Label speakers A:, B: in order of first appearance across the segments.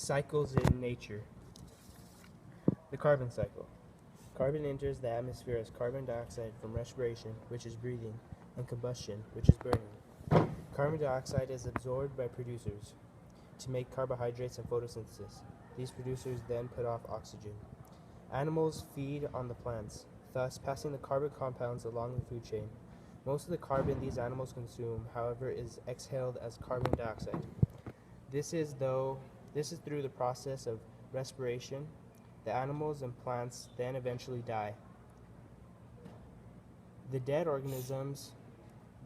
A: Cycles in nature. The carbon cycle. Carbon enters the atmosphere as carbon dioxide from respiration, which is breathing, and combustion, which is burning. Carbon dioxide is absorbed by producers to make carbohydrates and photosynthesis. These producers then put off oxygen. Animals feed on the plants, thus passing the carbon compounds along the food chain. Most of the carbon these animals consume, however, is exhaled as carbon dioxide. This is through the process of respiration. The animals and plants then eventually die. The dead organisms,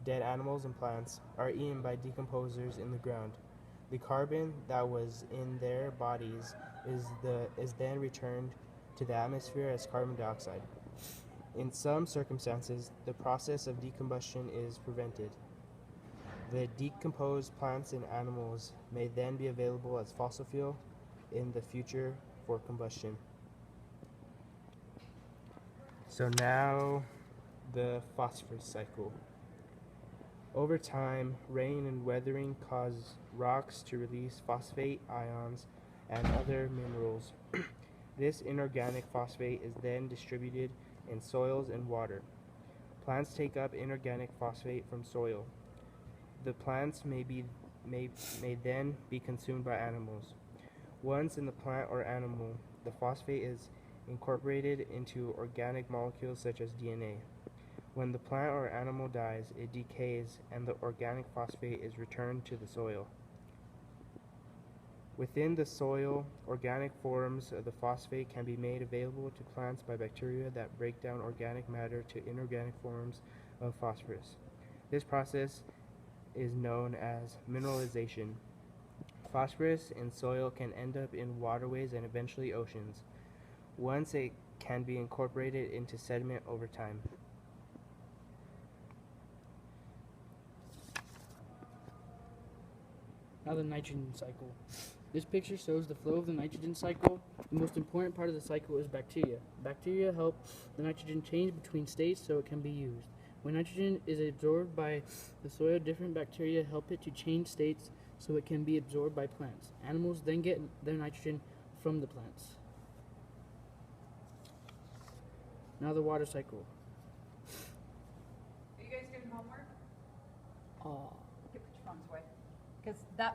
A: dead animals and plants, are eaten by decomposers in the ground. The carbon that was in their bodies is then returned to the atmosphere as carbon dioxide. In some circumstances, the process of decombustion is prevented. The decomposed plants and animals may then be available as fossil fuel in the future for combustion. So now, the phosphorus cycle. Over time, rain and weathering cause rocks to release phosphate ions and other minerals. This inorganic phosphate is then distributed in soils and water. Plants take up inorganic phosphate from soil. The plants may then be consumed by animals. Once in the plant or animal, the phosphate is incorporated into organic molecules such as DNA. When the plant or animal dies, it decays and the organic phosphate is returned to the soil. Within the soil, organic forms of the phosphate can be made available to plants by bacteria that break down organic matter to inorganic forms of phosphorus. This process is known as mineralization. Phosphorus in soil can end up in waterways and eventually oceans. Once it can be incorporated into sediment over time.
B: Now the nitrogen cycle. This picture shows the flow of the nitrogen cycle. The most important part of the cycle is bacteria. Bacteria help the nitrogen change between states so it can be used. When nitrogen is absorbed by the soil, different bacteria help it to change states so it can be absorbed by plants. Animals then get their nitrogen from the plants. Now the water cycle.
C: Are you guys doing homework?
B: Uh,
C: Okay, put your phones away. Because that